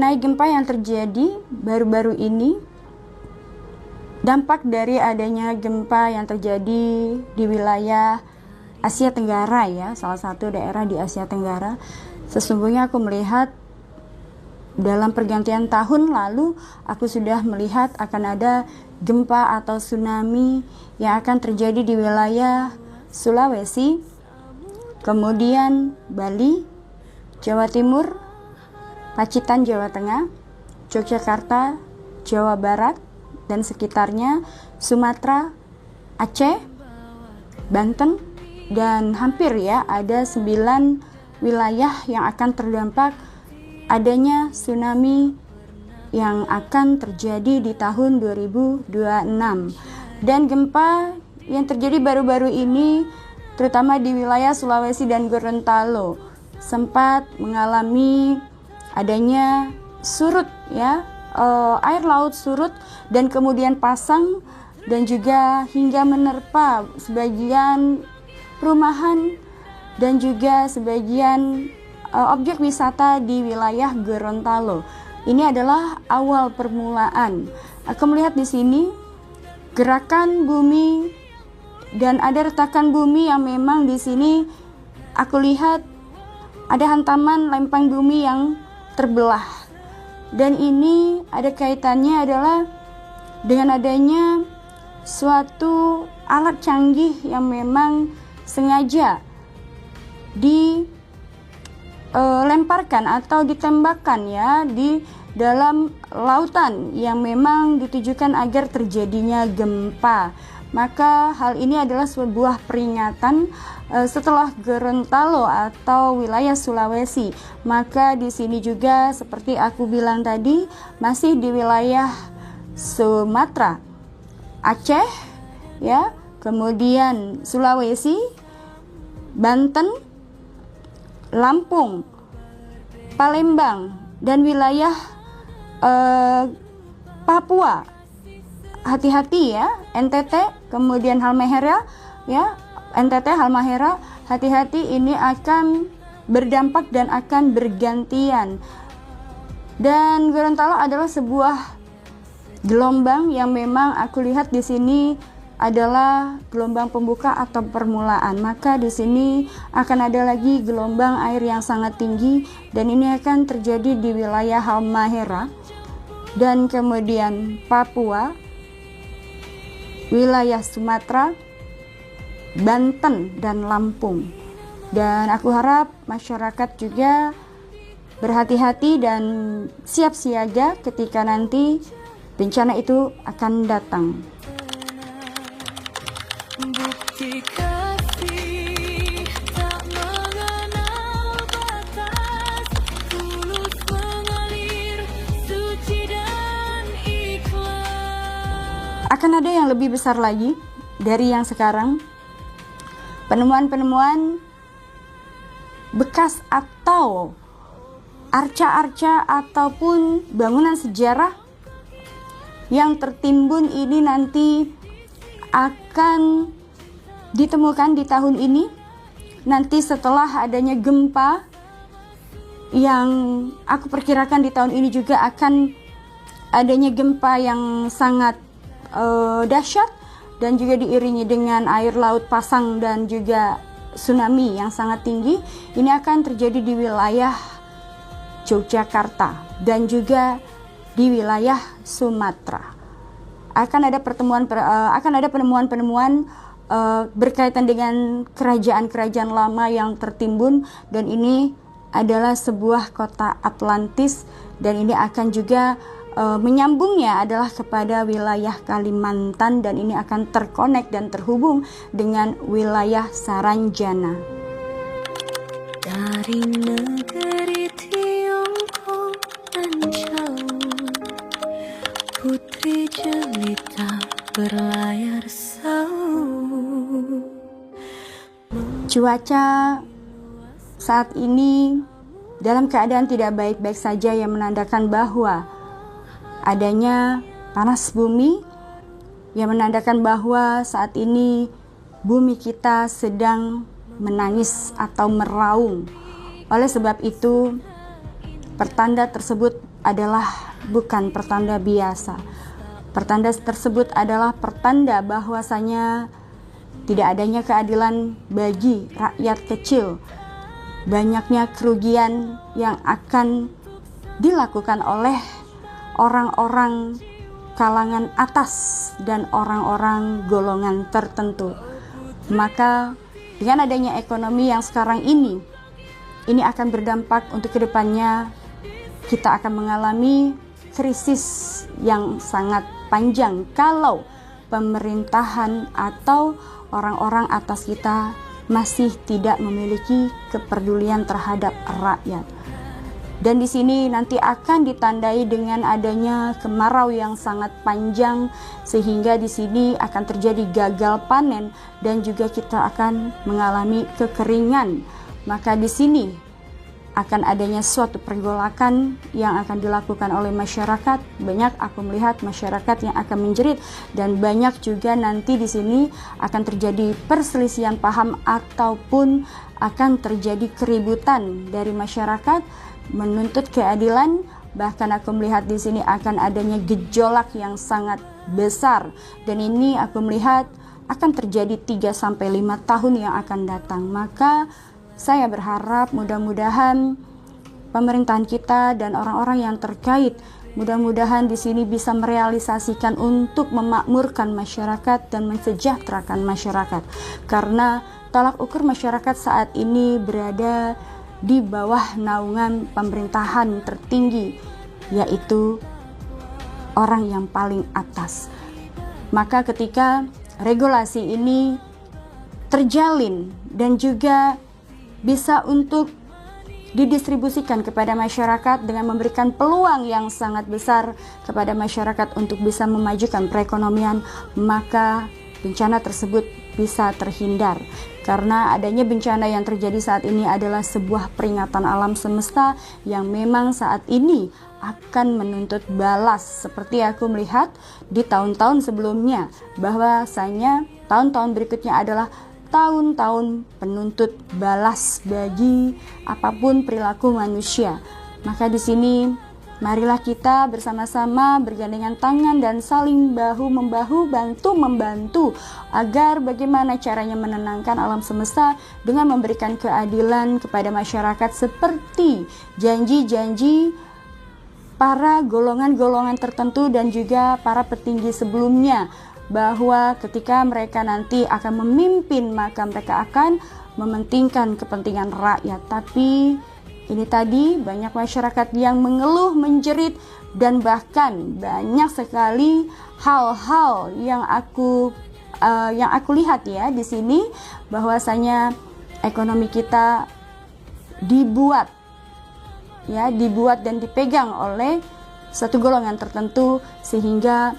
mengenai gempa yang terjadi baru-baru ini, dampak dari adanya gempa yang terjadi di wilayah Asia Tenggara ya, salah satu daerah di Asia Tenggara. Sesungguhnya aku melihat dalam pergantian tahun lalu, aku sudah melihat akan ada gempa atau tsunami yang akan terjadi di wilayah Sulawesi, kemudian Bali, Jawa Timur, Pacitan Jawa Tengah, Yogyakarta, Jawa Barat dan sekitarnya, Sumatera, Aceh, Banten, dan hampir ya ada 9 wilayah yang akan terdampak adanya tsunami yang akan terjadi di tahun 2026. Dan gempa yang terjadi baru-baru ini terutama di wilayah Sulawesi dan Gorontalo sempat mengalami adanya surut ya, air laut surut dan kemudian pasang dan juga hingga menerpa sebagian perumahan dan juga sebagian objek wisata di wilayah Gorontalo. Ini adalah awal permulaan. Aku melihat di sini gerakan bumi dan ada retakan bumi yang memang di sini aku lihat ada hantaman lempeng bumi yang terbelah. Dan ini ada kaitannya adalah dengan adanya suatu alat canggih yang memang sengaja dilemparkan atau ditembakkan ya di dalam lautan yang memang ditujukan agar terjadinya gempa. Maka hal ini adalah sebuah peringatan setelah Gorontalo atau wilayah Sulawesi. Maka di sini juga seperti aku bilang tadi masih di wilayah Sumatera, Aceh ya, kemudian Sulawesi, Banten, Lampung, Palembang dan wilayah Papua. Hati-hati ya, NTT, kemudian Halmahera ya, NTT, Halmahera, hati-hati ini akan berdampak dan akan bergantian. Dan Gorontalo adalah sebuah gelombang yang memang aku lihat di sini adalah gelombang pembuka atau permulaan. Maka di sini akan ada lagi gelombang air yang sangat tinggi dan ini akan terjadi di wilayah Halmahera dan kemudian Papua, wilayah Sumatera, Banten dan Lampung. Dan aku harap masyarakat juga berhati-hati dan siap siaga ketika nanti bencana itu akan datang. Bukti kasih tak mengenal batas, tulus mengalir, suci dan ikhlas. Akan ada yang lebih besar lagi dari yang sekarang. Penemuan-penemuan bekas atau arca-arca ataupun bangunan sejarah yang tertimbun ini nanti akan ditemukan di tahun ini. Nanti setelah adanya gempa yang aku perkirakan di tahun ini juga akan adanya gempa yang sangat dahsyat dan juga diiringi dengan air laut pasang dan juga tsunami yang sangat tinggi. Ini akan terjadi di wilayah Yogyakarta dan juga di wilayah Sumatera. Akan ada penemuan-penemuan berkaitan dengan kerajaan-kerajaan lama yang tertimbun dan ini adalah sebuah kota Atlantis dan ini akan juga menyambungnya adalah kepada wilayah Kalimantan dan ini akan terkonek dan terhubung dengan wilayah Saranjana. Dari negeri Tiongkok dan jauh, putri jelita berlayar sauh. Cuaca saat ini dalam keadaan tidak baik-baik saja yang menandakan bahwa adanya panas bumi yang menandakan bahwa saat ini bumi kita sedang menangis atau meraung. Oleh sebab itu, pertanda tersebut adalah bukan pertanda biasa. Pertanda tersebut adalah pertanda bahwasanya tidak adanya keadilan bagi rakyat kecil. Banyaknya kerugian yang akan dilakukan oleh orang-orang kalangan atas dan orang-orang golongan tertentu. Maka dengan adanya ekonomi yang sekarang ini akan berdampak untuk kedepannya kita akan mengalami krisis yang sangat panjang kalau pemerintahan atau orang-orang atas kita masih tidak memiliki kepedulian terhadap rakyat. Dan di sini nanti akan ditandai dengan adanya kemarau yang sangat panjang, sehingga di sini akan terjadi gagal panen dan juga kita akan mengalami kekeringan. Maka di sini akan adanya suatu pergolakan yang akan dilakukan oleh masyarakat. Banyak aku melihat masyarakat yang akan menjerit, dan banyak juga nanti di sini akan terjadi perselisihan paham ataupun akan terjadi keributan dari masyarakat menuntut keadilan. Bahkan aku melihat di sini akan adanya gejolak yang sangat besar, dan ini aku melihat akan terjadi 3-5 tahun yang akan datang. Maka saya berharap mudah-mudahan pemerintahan kita dan orang-orang yang terkait mudah-mudahan di sini bisa merealisasikan untuk memakmurkan masyarakat dan mensejahterakan masyarakat. Karena tolak ukur masyarakat saat ini berada di bawah naungan pemerintahan tertinggi, yaitu orang yang paling atas. Maka ketika regulasi ini terjalin dan juga bisa untuk didistribusikan kepada masyarakat dengan memberikan peluang yang sangat besar kepada masyarakat untuk bisa memajukan perekonomian, maka bencana tersebut bisa terhindar. Karena adanya bencana yang terjadi saat ini adalah sebuah peringatan alam semesta yang memang saat ini akan menuntut balas. Seperti aku melihat di tahun-tahun sebelumnya, bahwasanya tahun-tahun berikutnya adalah tahun-tahun penuntut balas bagi apapun perilaku manusia. Maka di sini marilah kita bersama-sama bergandengan tangan dan saling bahu-membahu, bantu-membantu agar bagaimana caranya menenangkan alam semesta dengan memberikan keadilan kepada masyarakat seperti janji-janji para golongan-golongan tertentu dan juga para petinggi sebelumnya, bahwa ketika mereka nanti akan memimpin maka mereka akan mementingkan kepentingan rakyat. Tapi ini tadi banyak masyarakat yang mengeluh, menjerit, dan bahkan banyak sekali hal-hal yang aku lihat ya di sini, bahwasanya ekonomi kita dibuat dan dipegang oleh satu golongan tertentu, sehingga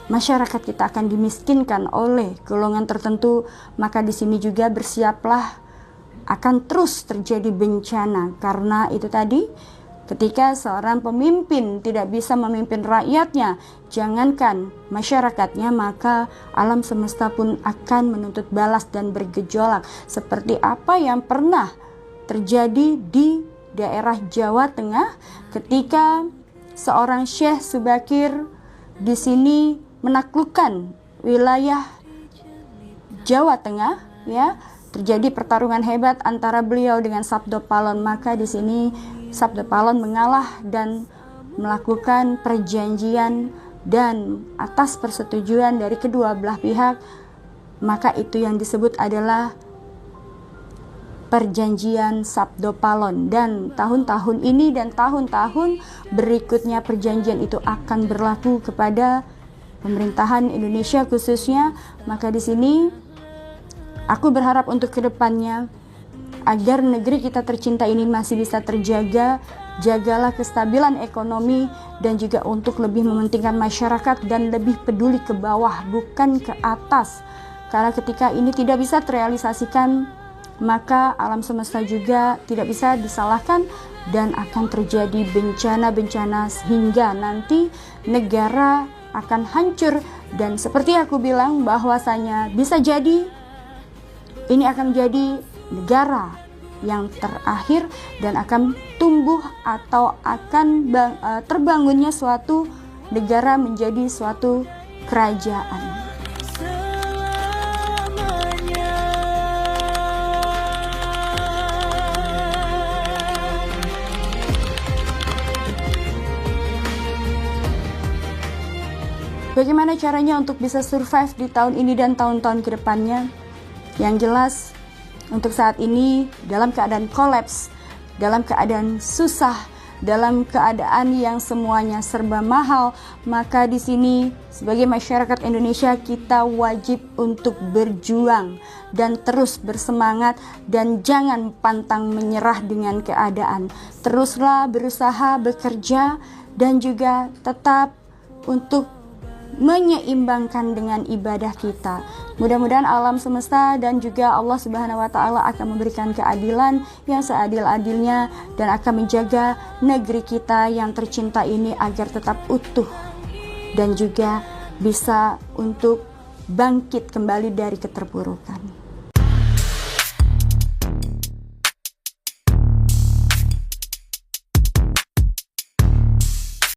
masyarakat kita akan dimiskinkan oleh golongan tertentu. Maka di sini juga bersiaplah akan terus terjadi bencana. Karena itu tadi, ketika seorang pemimpin tidak bisa memimpin rakyatnya, jangankan masyarakatnya, maka alam semesta pun akan menuntut balas dan bergejolak. Seperti apa yang pernah terjadi di daerah Jawa Tengah ketika seorang Syekh Subakir di sini menaklukkan wilayah Jawa Tengah, ya, terjadi pertarungan hebat antara beliau dengan Sabdo Palon. Maka di sini Sabdo Palon mengalah dan melakukan perjanjian, dan atas persetujuan dari kedua belah pihak, maka itu yang disebut adalah perjanjian Sabdo Palon. Dan tahun-tahun ini dan tahun-tahun berikutnya perjanjian itu akan berlaku kepada pemerintahan Indonesia khususnya. Maka di sini aku berharap untuk kedepannya agar negeri kita tercinta ini masih bisa terjaga. Jagalah kestabilan ekonomi dan juga untuk lebih mementingkan masyarakat dan lebih peduli ke bawah, bukan ke atas. Karena ketika ini tidak bisa terrealisasikan, maka alam semesta juga tidak bisa disalahkan dan akan terjadi bencana-bencana sehingga nanti negara akan hancur. Dan seperti aku bilang, bahwasanya bisa jadi ini akan menjadi negara yang terakhir dan akan tumbuh atau akan terbangunnya suatu negara menjadi suatu kerajaan. Bagaimana caranya untuk bisa survive di tahun ini dan tahun-tahun ke depannya? Yang jelas, untuk saat ini dalam keadaan kolaps, dalam keadaan susah, dalam keadaan yang semuanya serba mahal, maka di sini sebagai masyarakat Indonesia kita wajib untuk berjuang dan terus bersemangat dan jangan pantang menyerah dengan keadaan. Teruslah berusaha, bekerja dan juga tetap untuk menyeimbangkan dengan ibadah kita. Mudah-mudahan alam semesta dan juga Allah Subhanahu wa taala akan memberikan keadilan yang seadil-adilnya dan akan menjaga negeri kita yang tercinta ini agar tetap utuh dan juga bisa untuk bangkit kembali dari keterpurukan.